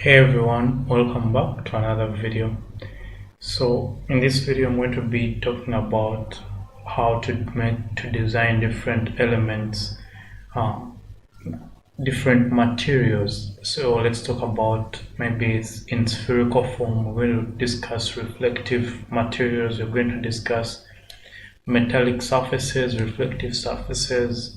Hey everyone, welcome back to another video. So in this video I'm going to be talking about how to design different elements, um, different materials. So let's talk about maybe it's in spherical form. We're going to discuss reflective materials. We're going to discuss metallic surfaces, reflective surfaces,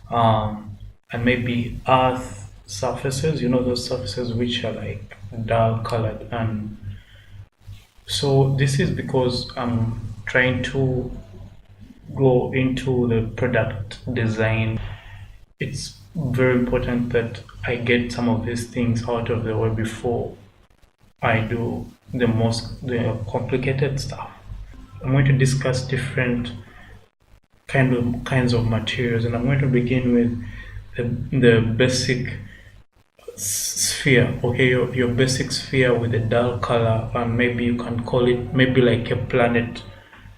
and maybe earth surfaces, those surfaces which are like dark colored. And so this is because I'm trying to go into the product design. It's very important that I get some of these things out of the way before I do the complicated stuff. I'm going to discuss different kinds of materials, and I'm going to begin with the basic sphere. Okay, your basic sphere with a dull color, and maybe you can call it maybe like a planet,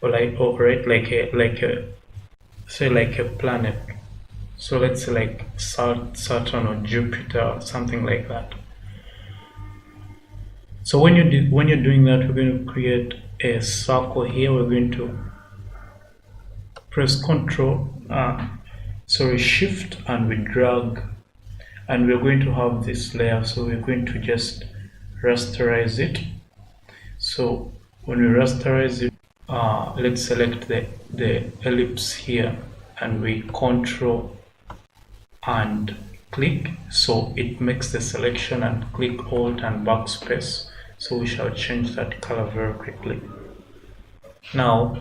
or like a say like a planet. So let's say like Saturn or Jupiter or something like that. So when you're doing that, we're going to create a circle here. We're going to press Shift, and we drag, and we're going to have this layer. So we're going to just rasterize it. So when we rasterize it, let's select the ellipse here, and we control and click, so it makes the selection, and click Alt and backspace. So we shall change that color very quickly. Now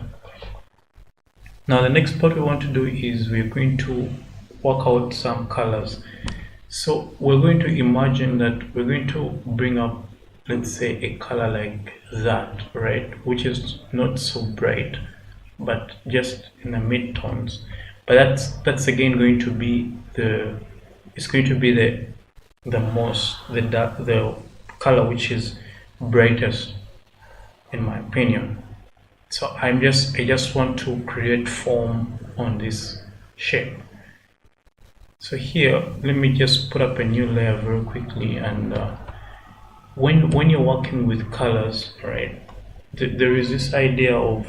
the next part we want to do is we're going to work out some colors. So we're going to imagine that we're going to bring up, let's say, a color like that, right, which is not so bright but just in the mid-tones. But that's again going to be the color which is brightest, in my opinion. So I just want to create form on this shape. So here, let me just put up a new layer very quickly. And when you're working with colors, right, there is this idea of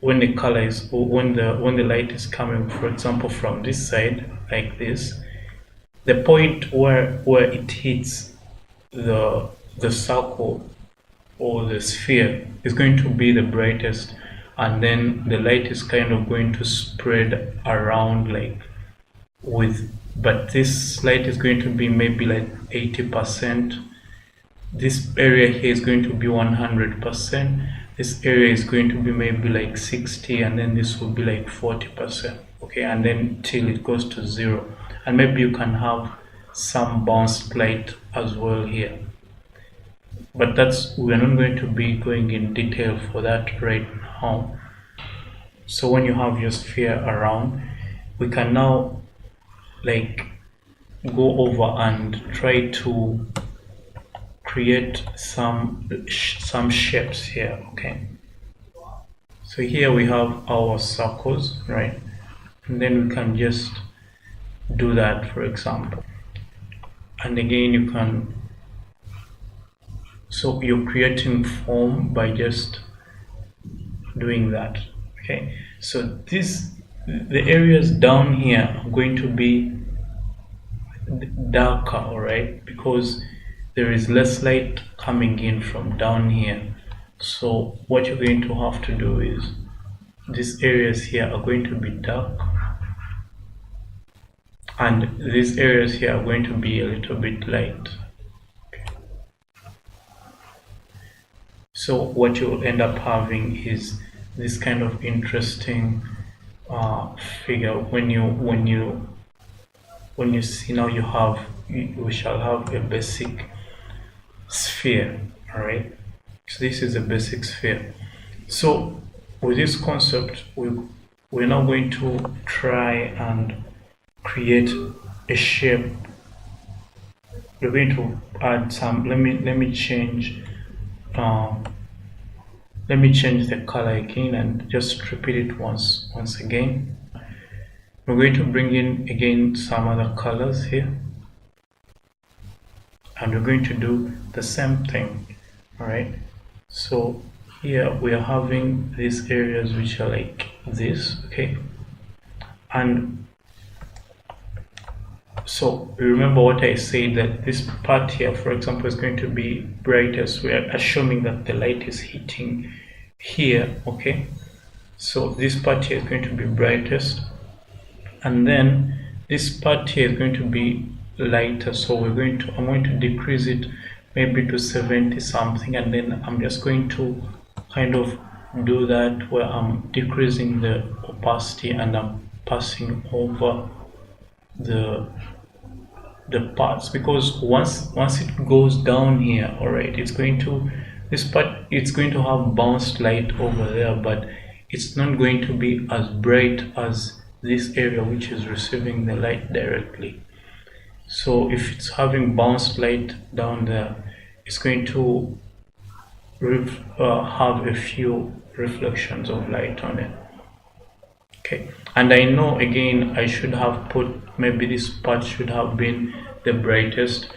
when the light is coming, for example, from this side like this, the point where it hits the circle or the sphere is going to be the brightest, and then the light is kind of going to spread around but this light is going to be maybe like 80%. This area here is going to be 100%. This area is going to be maybe like 60, and then this will be like 40%. Okay, and then till it goes to 0. And maybe you can have some bounced light as well here. But we're not going to be going in detail for that right now. So when you have your sphere around, we can now go over and try to create some shapes here. Okay, so here we have our circles, right, and then we can just do that, for example. And again, you can, so you're creating form by just doing that. Okay, so the areas down here are going to be darker, all right, because there is less light coming in from down here. So what you're going to have to do is these areas here are going to be dark, and these areas here are going to be a little bit light. Okay. So what you'll end up having is this kind of interesting figure. When you see now we shall have a basic sphere. All right, so this is a basic sphere. So with this concept, we're now going to try and create a shape. We're going to add some, let me change the color again and just repeat it once again. We're going to bring in again some other colors here, and we're going to do the same thing. All right, so here we are having these areas which are like this, okay, and so remember what I said, that this part here, for example, is going to be brightest. We are assuming that the light is hitting here, okay, so this part here is going to be brightest, and then this part here is going to be lighter, so I'm going to decrease it maybe to 70 something, and then I'm just going to kind of do that where I'm decreasing the opacity and I'm passing over the parts, because once it goes down here, all right, it's going to have bounced light over there, but it's not going to be as bright as this area which is receiving the light directly. So if it's having bounced light down there, it's going to have a few reflections of light on it. Okay, and I know again I should have put, maybe this part should have been the brightest,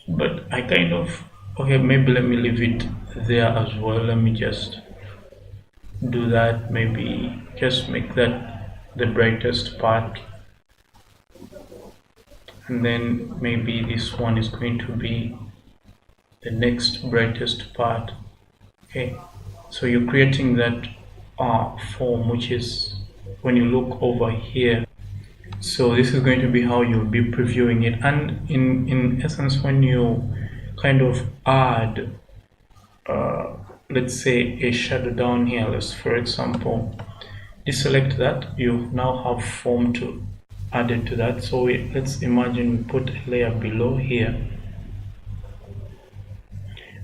but I kind of, okay, maybe let me leave it there as well. Let me just do that, maybe just make that the brightest part, and then maybe this one is going to be the next brightest part. Okay, so you're creating that form, which is when you look over here. So this is going to be how you'll be previewing it, and in essence, when you kind of add let's say a shadow down here, let's for example deselect that, you now have form to add it to that. So let's imagine we put a layer below here,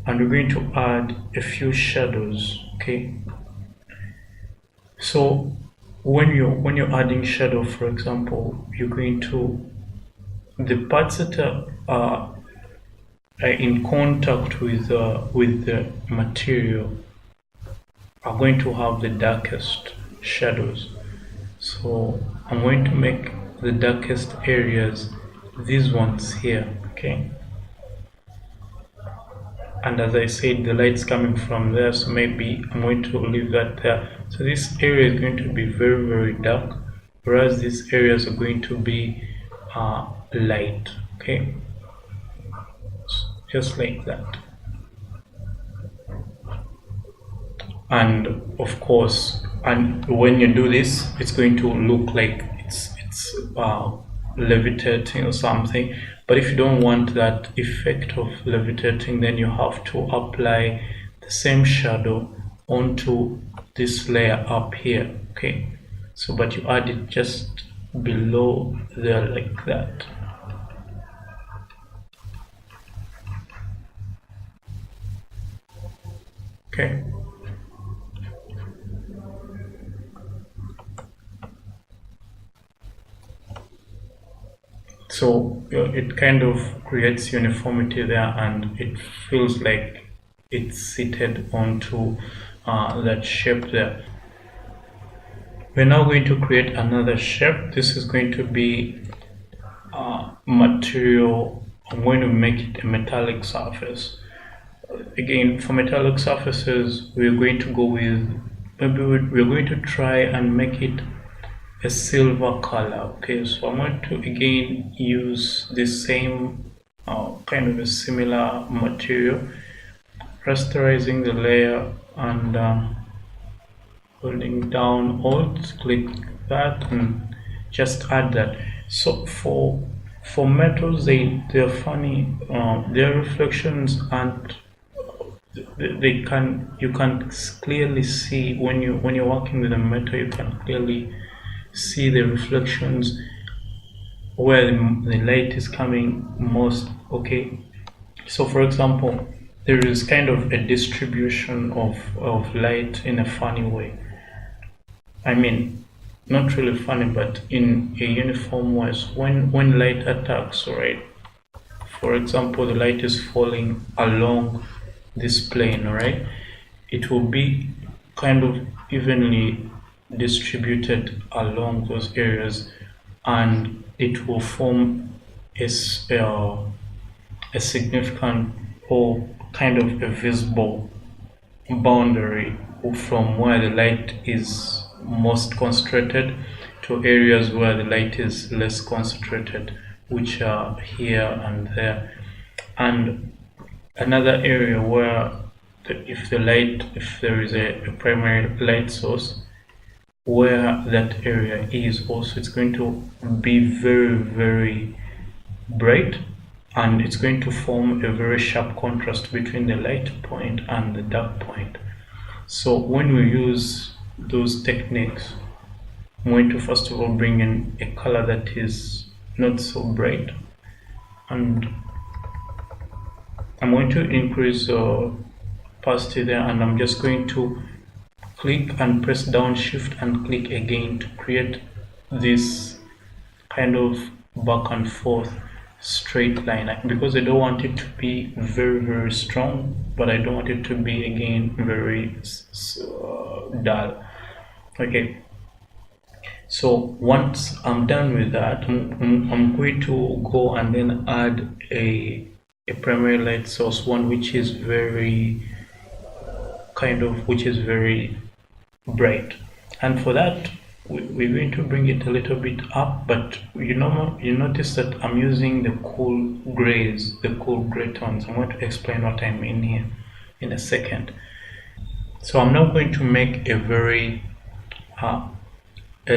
and we're going to add a few shadows. Okay, so when you're adding shadow, for example, you're going to, the parts that are in contact with the material are going to have the darkest shadows. So I'm going to make the darkest areas these ones here, okay, and as I said, the light's coming from there, so maybe I'm going to leave that there. So this area is going to be very, very dark, whereas these areas are going to be light, okay, just like that. And of course, and when you do this, it's going to look like it's levitating or something. But if you don't want that effect of levitating, then you have to apply the same shadow onto this layer up here, okay, so but you add it just below there like that. Okay, so it kind of creates uniformity there, and it feels like it's seated onto that shape there. We're now going to create another shape. This is going to be material. I'm going to make it a metallic surface. Again, for metallic surfaces, we're going to go with, maybe we're going to try and make it a silver color. Okay, so I'm going to again use the same kind of a similar material, rasterizing the layer and holding down Alt, click that and just add that. So for metals, they're funny. Their reflections aren't, you can clearly see when you're working with a metal, you can clearly see the reflections where the light is coming most. Okay, so for example, there is kind of a distribution of light in a funny way. I mean, not really funny, but in a uniform way. So when light attacks, right, for example, the light is falling along this plane, right, it will be kind of evenly distributed along those areas, and it will form a significant or kind of a visible boundary from where the light is most concentrated to areas where the light is less concentrated, which are here and there. And another area where if there is a primary light source, where that area is also, it's going to be very, very bright, and it's going to form a very sharp contrast between the light point and the dark point. So when we use those techniques, I'm going to first of all bring in a color that is not so bright, and I'm going to increase opacity there, and I'm just going to click and press down, shift and click again to create this kind of back and forth straight line, because I don't want it to be very, very strong, but I don't want it to be again very dull. Okay, so once I'm done with that, I'm going to go and then add a primary light source, one which is very bright, and for that we're going to bring it a little bit up. But you notice that I'm using the cool gray tones. I'm going to explain what I mean here in a second. So I'm now going to make a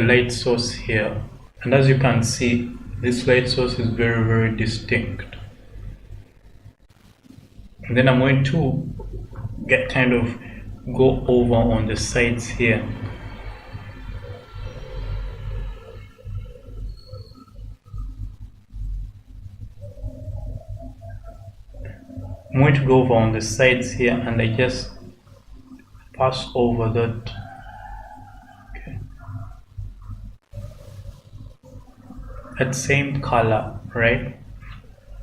light source here, and as you can see, this light source is very, very distinct. And then I'm going to go over on the sides here. I'm going to go over on the sides here, and I just pass over that. Okay. That same color, right?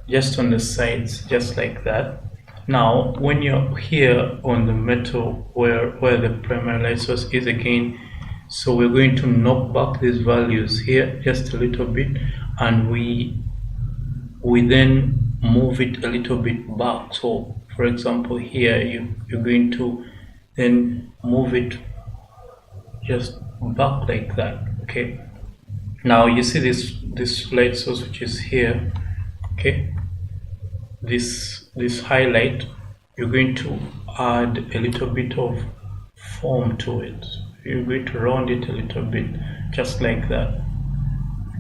Just on the sides, just like that. Now, when you're here on the metal where the primary light source is again, so we're going to knock back these values here just a little bit, and we then move it a little bit back. So for example, here you're going to then move it just back like that. Okay, now you see this light source which is here. Okay, this highlight, you're going to add a little bit of form to it. You're going to round it a little bit, just like that.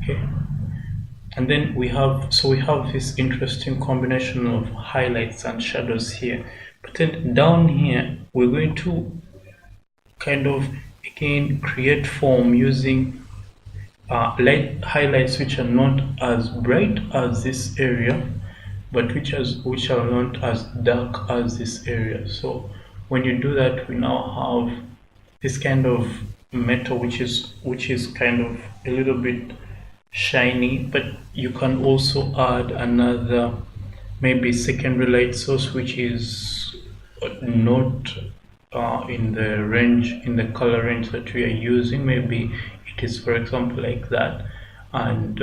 Okay, and then we have this interesting combination of highlights and shadows here. But then down here, we're going to kind of again create form using light highlights which are not as bright as this area, but which are not as dark as this area. So when you do that, we now have this kind of metal which is kind of a little bit shiny, but you can also add another maybe secondary light source which is not in the color range that we are using. Maybe it is, for example, like that, and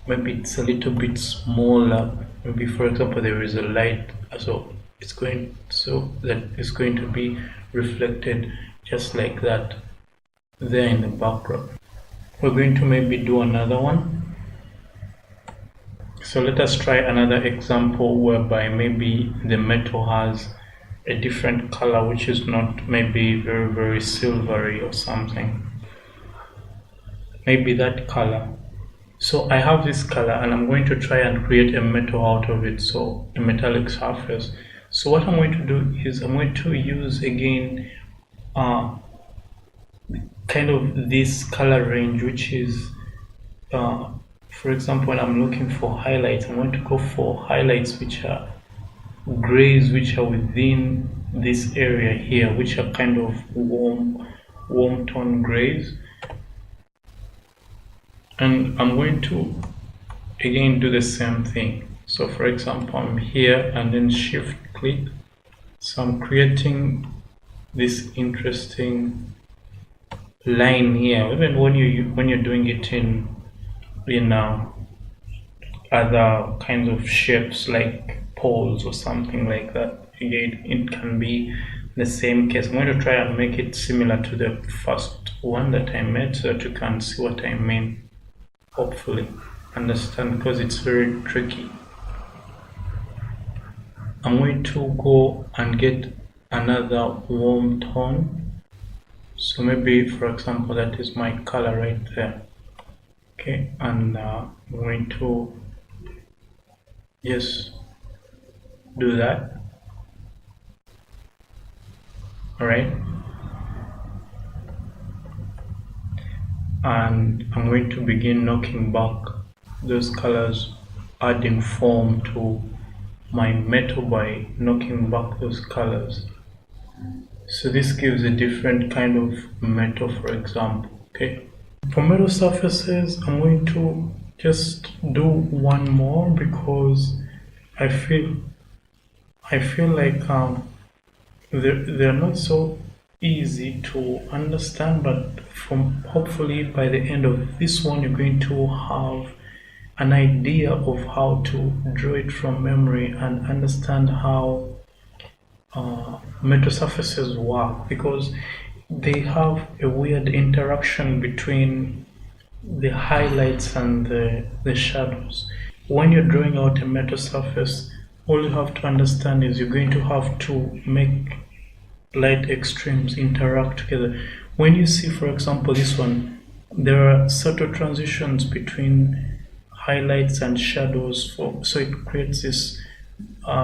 maybe it's a little bit smaller. Maybe, for example, there is a light, so it's going to be reflected just like that there in the background. We're going to maybe do another one. So let us try another example whereby maybe the metal has a different color which is not maybe very, very silvery or something. Maybe that color. So I have this color, and I'm going to try and create a metal out of it, so a metallic surface. So what I'm going to do is I'm going to use again kind of this color range, which is for example, when I'm looking for highlights, I'm going to go for highlights which are grays, which are within this area here, which are kind of warm tone grays. And I'm going to again do the same thing. So for example, I'm here and then shift click. So I'm creating this interesting line here. Even when you're doing it in other kinds of shapes like poles or something like that. Again, it can be the same case. I'm going to try and make it similar to the first one that I made so that you can see what I mean. Hopefully understand, because it's very tricky. I'm going to go and get another warm tone. So maybe, for example, that is my color right there. Okay, and I'm going to just do that. All right, and I'm going to begin knocking back those colors, adding form to my metal by knocking back those colors. So this gives a different kind of metal, for example. Okay, for metal surfaces, I'm going to just do one more because I feel like they're not so easy to understand, but from hopefully by the end of this one you're going to have an idea of how to draw it from memory and understand how metal surfaces work, because they have a weird interaction between the highlights and the shadows. When you're drawing out a metal surface, all you have to understand is you're going to have to make light extremes interact together. When you see, for example, this one, there are subtle transitions between highlights and shadows, so it creates this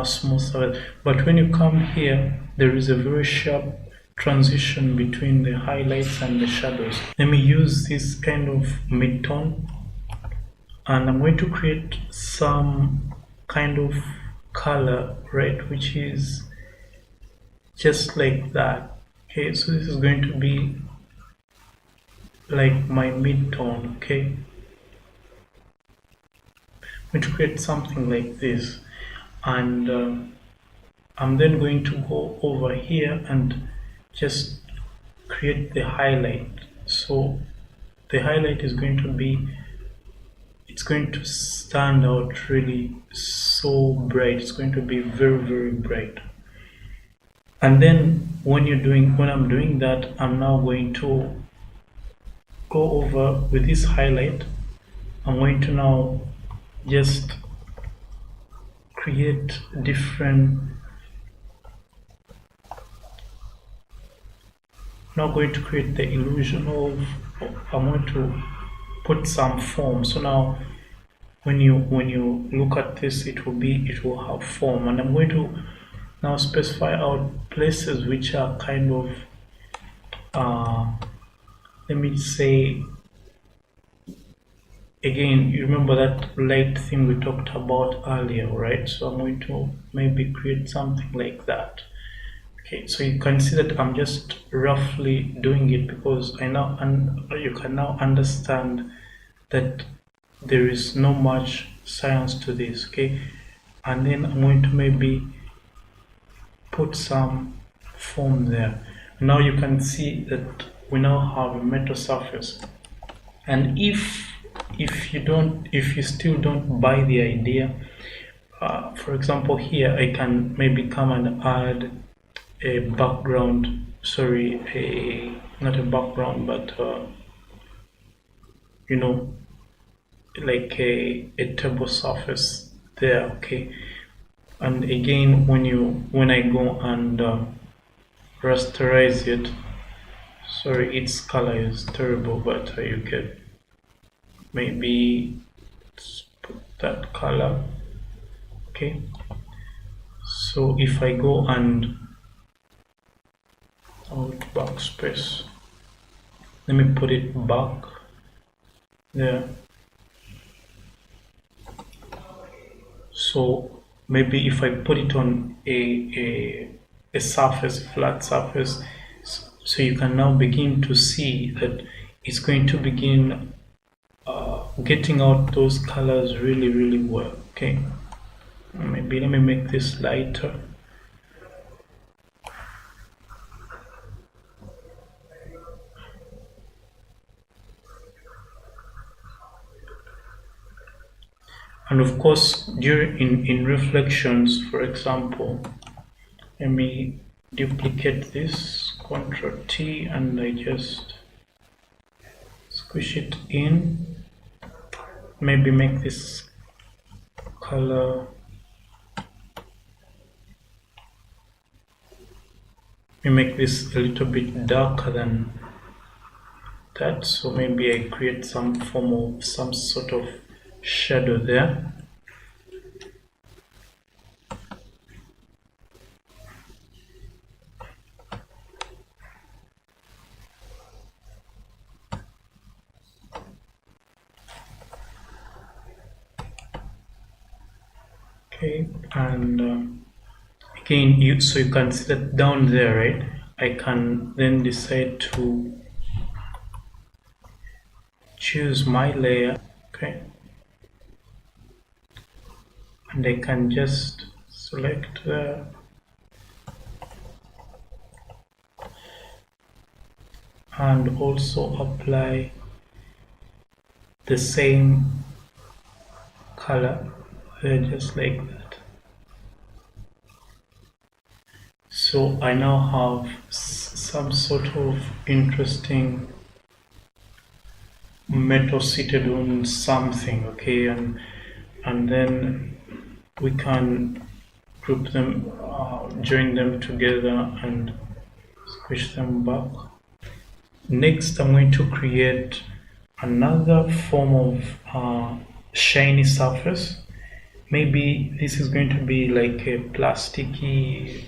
smooth surface. But when you come here, there is a very sharp transition between the highlights and the shadows. Let me use this kind of mid-tone, and I'm going to create some kind of color, right, which is just like that. Okay, so this is going to be like my mid-tone. Okay, I'm going to create something like this, and I'm then going to go over here and just create the highlight. So the highlight is going to be, it's going to stand out really so bright. It's going to be very, very bright. And then when I'm doing that, I'm now going to go over with this highlight. I'm going to now just create different, now going to create the illusion of, I'm going to put some form. So now when you look at this, it will have form, and I'm going to now specify out places which are kind of let me say, again, you remember that light thing we talked about earlier, right? So I'm going to maybe create something like that. Okay, so you can see that I'm just roughly doing it because I now, and you can now understand that there is no much science to this. Okay, and then I'm going to maybe put some form there. Now you can see that we now have a metal surface, and if you still don't buy the idea, for example, here I can maybe come and add a background, sorry, not a background, but you know, like a table surface there. Okay, and again, when I go and rasterize it, sorry, its color is terrible, but you get, maybe let's put that color. Okay, so if I go and out backspace, let me put it back there. So maybe if I put it on a surface, a flat surface, so you can now begin to see that it's going to begin getting out those colors really, really well. Okay, maybe let me make this lighter. And of course, during in reflections, for example, let me duplicate this, Ctrl T, and I just squish it in. Maybe make this color, we make this a little bit darker than that, so maybe I create some form of some sort of shadow there. Okay, and again, you can see that down there, right? I can then decide to choose my layer, okay, and I can just select there and also apply the same color there, just like that. So I now have some sort of interesting metal seated on something, okay, and then we can group them, join them together and squish them back. Next, I'm going to create another form of shiny surface. Maybe this is going to be like a plasticky,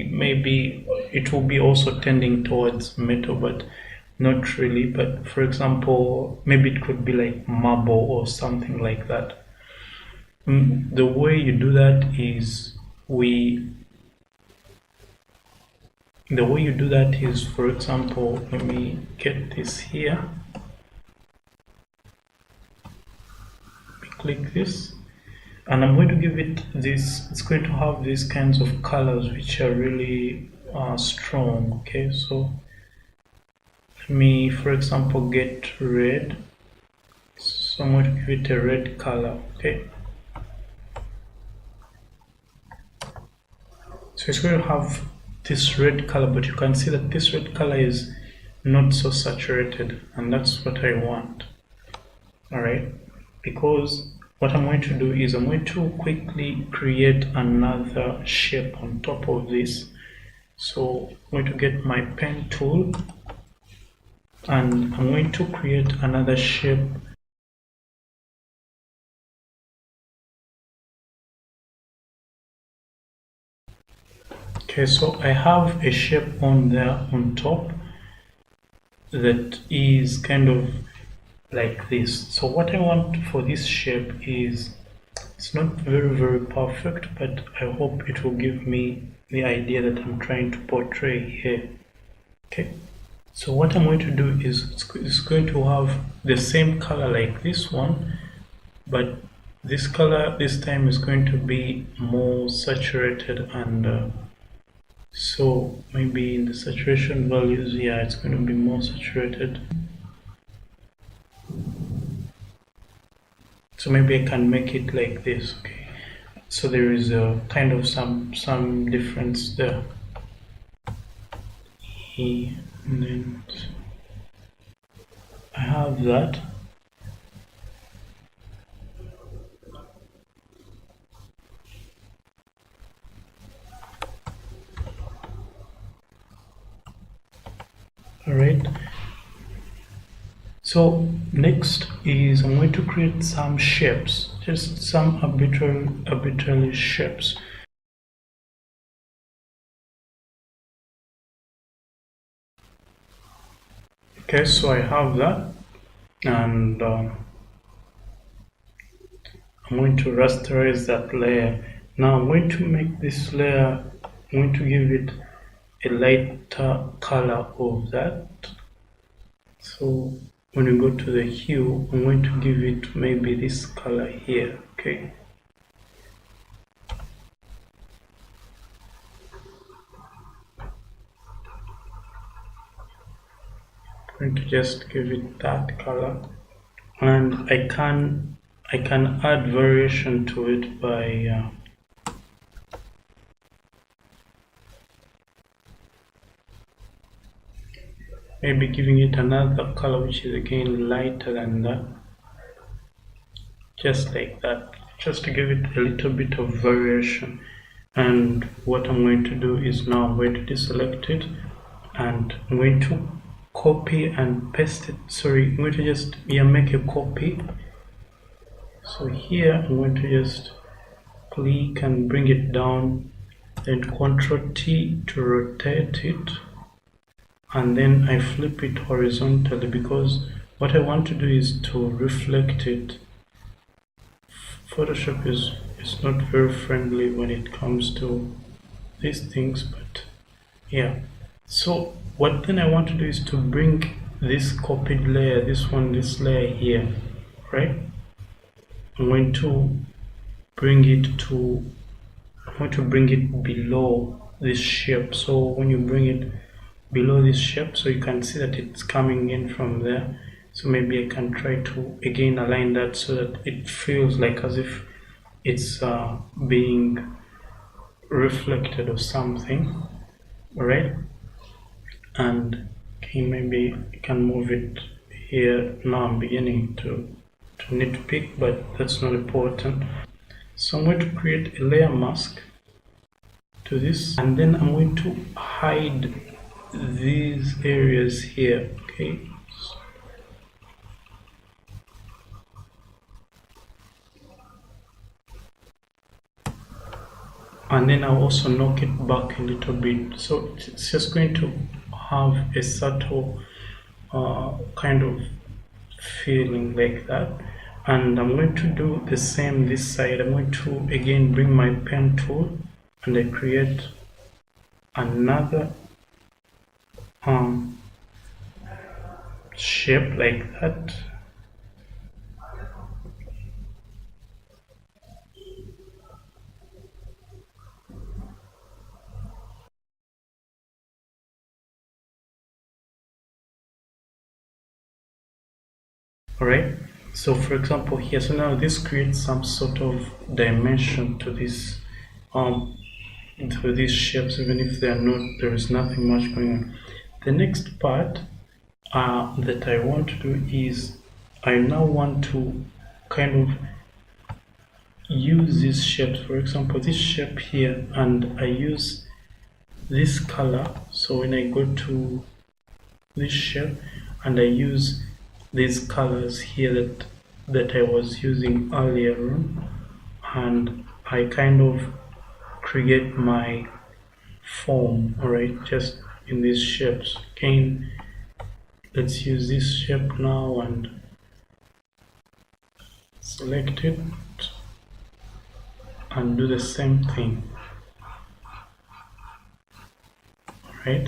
maybe it will be also tending towards metal, but not really. But for example, maybe it could be like marble or something like that. The way you do that is for example, let me get this here. Click this, and I'm going to give it this. It's going to have these kinds of colors which are really strong. Okay, so let me, for example, get red. So I'm going to give it a red color. Okay, so it's going to have this red color, but you can see that this red color is not so saturated, and that's what I want. All right, because what I'm going to do is I'm going to quickly create another shape on top of this. So I'm going to get my pen tool and I'm going to create another shape. Okay, so I have a shape on there on top that is kind of like this. So what I want for this shape is, it's not very perfect, but I hope it will give me the idea that I'm trying to portray here. Okay, so what I'm going to do is it's going to have the same color like this one, but this color this time is going to be more saturated, and so maybe in the saturation values, yeah, it's going to be more saturated. So maybe I can make it like this. Okay, so there is a kind of some difference there. And then I have that. All right. So next is I'm going to create some shapes, just some arbitrary shapes. Okay, so I have that, and I'm going to rasterize that layer. Now I'm going to make this layer, I'm going to give it a lighter color of that. So when we go to the hue, I'm going to give it maybe this color here. Okay, I'm going to just give it that color, and I can I can add variation to it by maybe giving it another color which is again lighter than that, just like that, just to give it a little bit of variation. And what I'm going to do is now I'm going to deselect it and I'm going to copy and paste it. Sorry, I'm going to just make a copy. So here I'm going to just click and bring it down, then Ctrl T to rotate it, and then I flip it horizontally because what I want to do is to reflect it. Photoshop is not very friendly when it comes to these things, but yeah. So what then I want to do is to bring this copied layer, this layer here, right? I'm going to bring it below this shape. So when you bring it below this shape, so you can see that it's coming in from there. So maybe I can try to again align that so that it feels like as if it's being reflected or something, right? And okay, maybe I can move it here. Now I'm beginning to nitpick, but that's not important. So I'm going to create a layer mask to this, and then I'm going to hide these areas here, okay? And then I'll also knock it back a little bit, so it's just going to have a subtle kind of feeling like that. And I'm going to do the same this side. I'm going to again bring my pen tool and I create another shape like that. Alright, so for example here, so now this creates some sort of dimension to this to these shapes, even if they are not, there is nothing much going on. The next part that I want to do is I now want to kind of use these shapes. For example, this shape here, and I use this color. So when I go to this shape and I use these colors here that I was using earlier on, and I kind of create my form, alright, just in these shapes. Again, let's use this shape now and select it and do the same thing, right?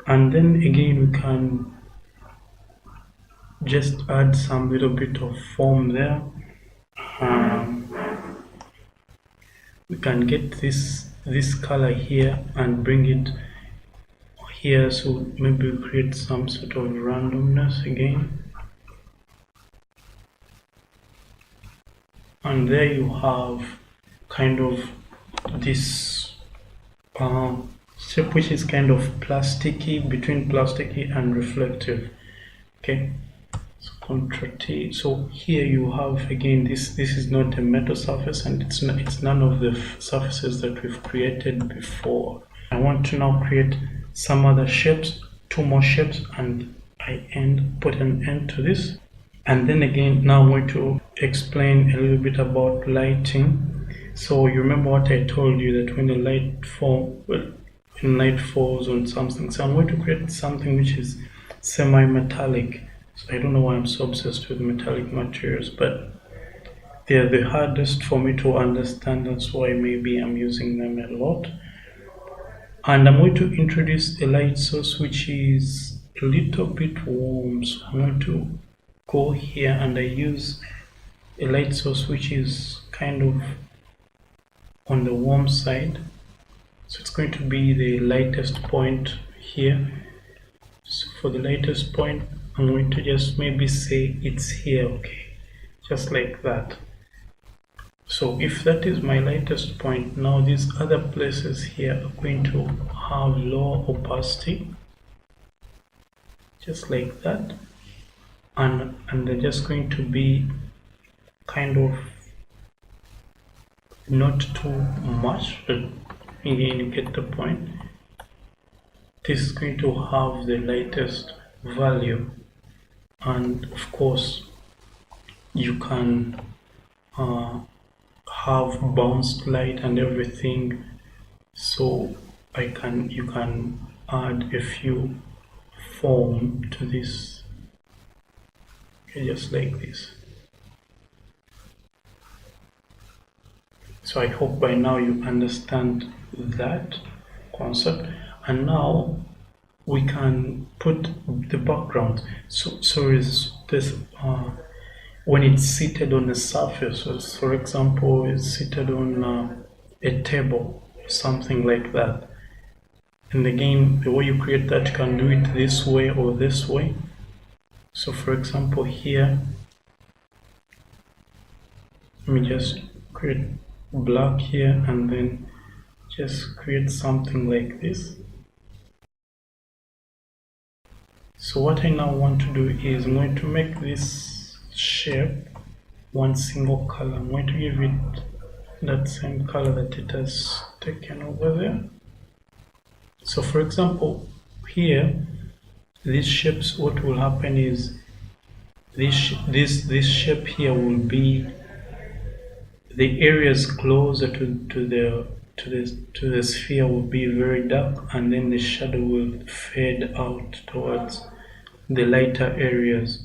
And then again we can just add some little bit of form there. We can get this color here and bring it here, so maybe we create some sort of randomness again. And there you have kind of this shape which is kind of plasticky, between plasticky and reflective. Okay, so Ctrl T. So here you have again this is not a metal surface, and it's none of the surfaces that we've created before. I want to now create some other shapes, two more shapes, and I put an end to this. And then again, now I'm going to explain a little bit about lighting. So you remember what I told you, that when the light falls on something, so I'm going to create something which is semi-metallic. So I don't know why I'm so obsessed with metallic materials, but they're the hardest for me to understand. That's why maybe I'm using them a lot. And I'm going to introduce a light source which is a little bit warm. So I'm going to go here and I use a light source which is kind of on the warm side. So it's going to be the lightest point here. So for the lightest point, I'm going to just maybe say it's here, okay, just like that. So if that is my lightest point, now these other places here are going to have lower opacity, just like that, and they're just going to be kind of not too much, but again you get the point. This is going to have the lightest value, and of course you can have bounced light and everything, so you can add a few foam to this, okay, just like this. So I hope by now you understand that concept, and now we can put the background. So is this when it's seated on a surface, so for example it's seated on a table, something like that, and again the way you create that, you can do it this way or this way. So for example here, let me just create black here and then just create something like this. So what I now want to do is I'm going to make this shape one single color. I'm going to give it that same color that it has taken over there. So for example here, these shapes, what will happen is this shape here will be the areas closer to the sphere will be very dark, and then the shadow will fade out towards the lighter areas.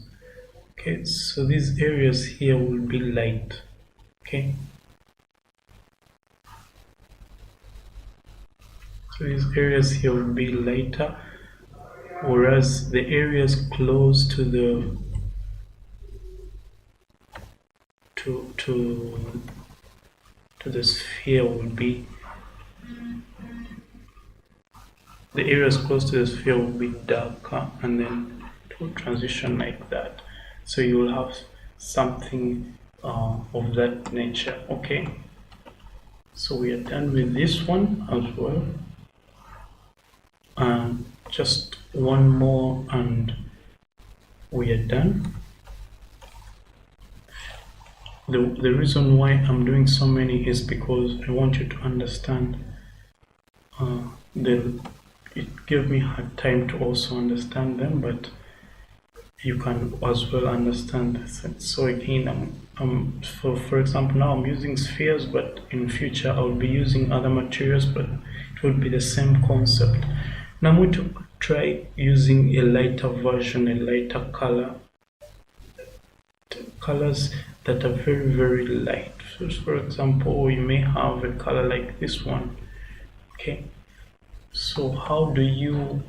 Okay, so these areas here will be light. Okay, so these areas here will be lighter, whereas the areas close to the to the sphere will be, the areas close to the sphere will be darker, and then it will transition like that. So you will have something of that nature. Okay, so we are done with this one as well, and just one more and we are done. The reason why I'm doing so many is because I want you to understand it gave me hard time to also understand them, but you can as well understand this. So again, for example, now I'm using spheres, but in future I'll be using other materials, but it would be the same concept. Now I'm going to try using a lighter version, a lighter color, colors that are very, very light. So for example, you may have a color like this one. Okay, so how do you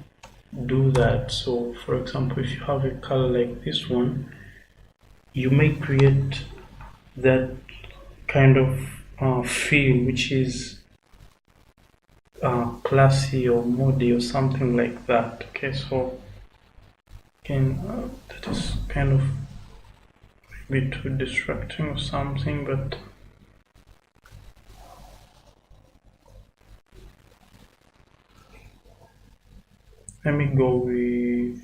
do that? So for example, if you have a color like this one, you may create that kind of feel, which is classy or moody or something like that. Okay, so again, that is kind of maybe too distracting or something, but let me go with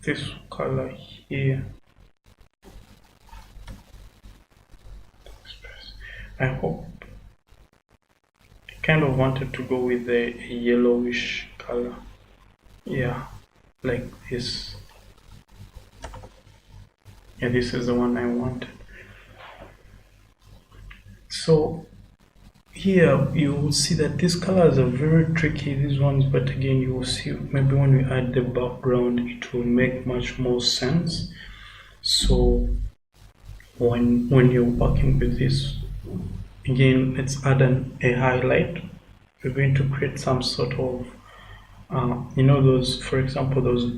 this color here. I hope, I kind of wanted to go with a yellowish color. Yeah, like this. Yeah, this is the one I wanted. So here you will see that these colors are very tricky, these ones, but again you will see maybe when we add the background it will make much more sense. So when you're working with this, again let's add a highlight. We're going to create some sort of you know, those, for example, those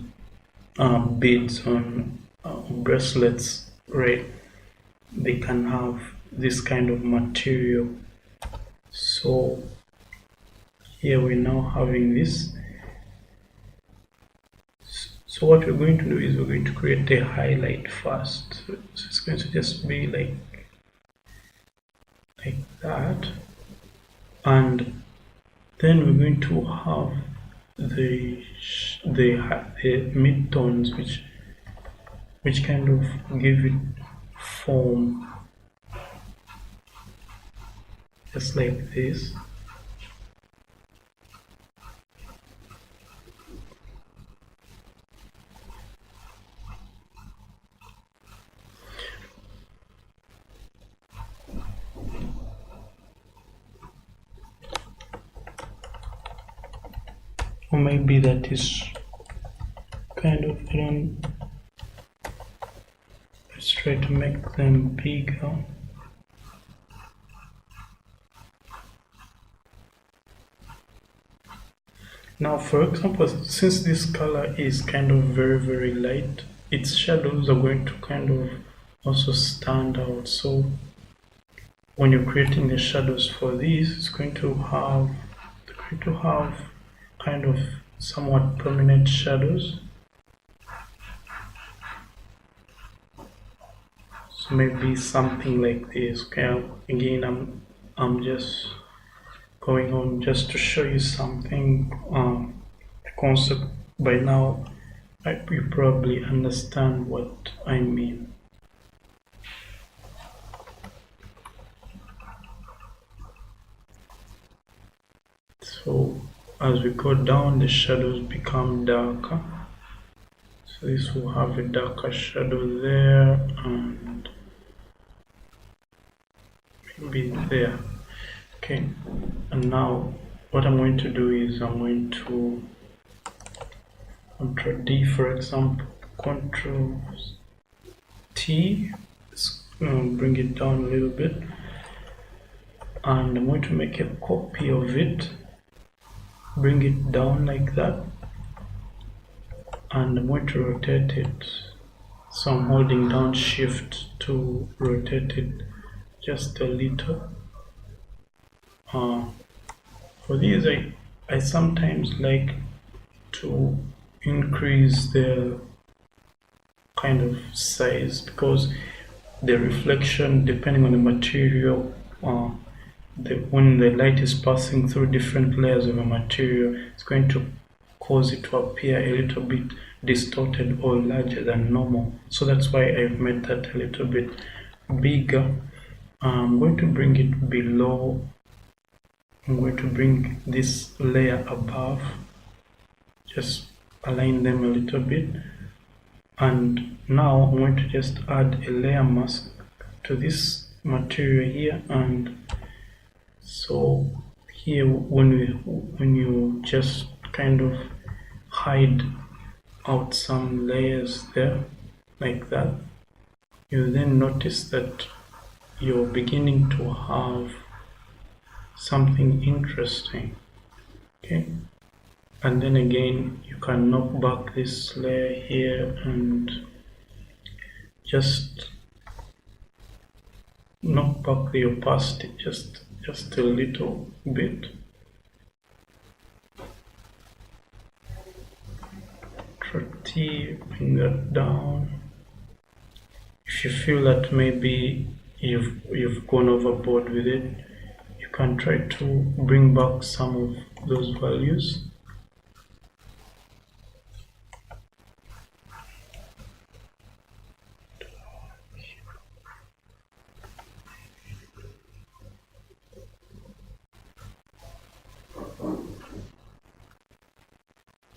beads on bracelets, right? They can have this kind of material. So here we're now having this. So what we're going to do is we're going to create a highlight first. So it's going to just be like that, and then we're going to have the midtones which kind of give it form, just like this. Or maybe that is kind of, let's try to make them bigger. Now, for example, since this color is kind of very light, its shadows are going to kind of also stand out. So when you're creating the shadows for this, it's going to have kind of somewhat prominent shadows. So maybe something like this. Okay, again, I'm just going on just to show you something, the concept. By now you probably understand what I mean. So as we go down, the shadows become darker. So this will have a darker shadow there, and maybe there. Okay, and now what I'm going to do is I'm going to Ctrl D, for example, Ctrl T, let's bring it down a little bit, and I'm going to make a copy of it, bring it down like that, and I'm going to rotate it. So I'm holding down Shift to rotate it just a little. For these, I sometimes like to increase the kind of size, because the reflection, depending on the material, when the light is passing through different layers of a material, it's going to cause it to appear a little bit distorted or larger than normal. So that's why I've made that a little bit bigger. I'm going to bring it below. I'm going to bring this layer above, just align them a little bit, and now I'm going to just add a layer mask to this material here. And so here, when you just kind of hide out some layers there like that, you then notice that you're beginning to have something interesting. Okay, and then again you can knock back this layer here and just knock back the opacity just a little bit. Control T, bring that down. If you feel that maybe you've gone overboard with it, you can try to bring back some of those values.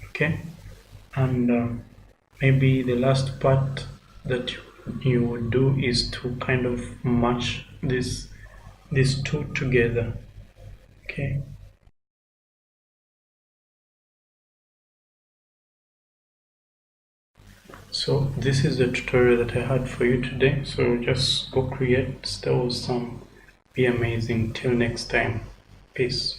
Okay, and maybe the last part that you would do is to kind of match these two together. Okay, so this is the tutorial that I had for you today. So just go create, stay awesome, be amazing. Till next time, peace.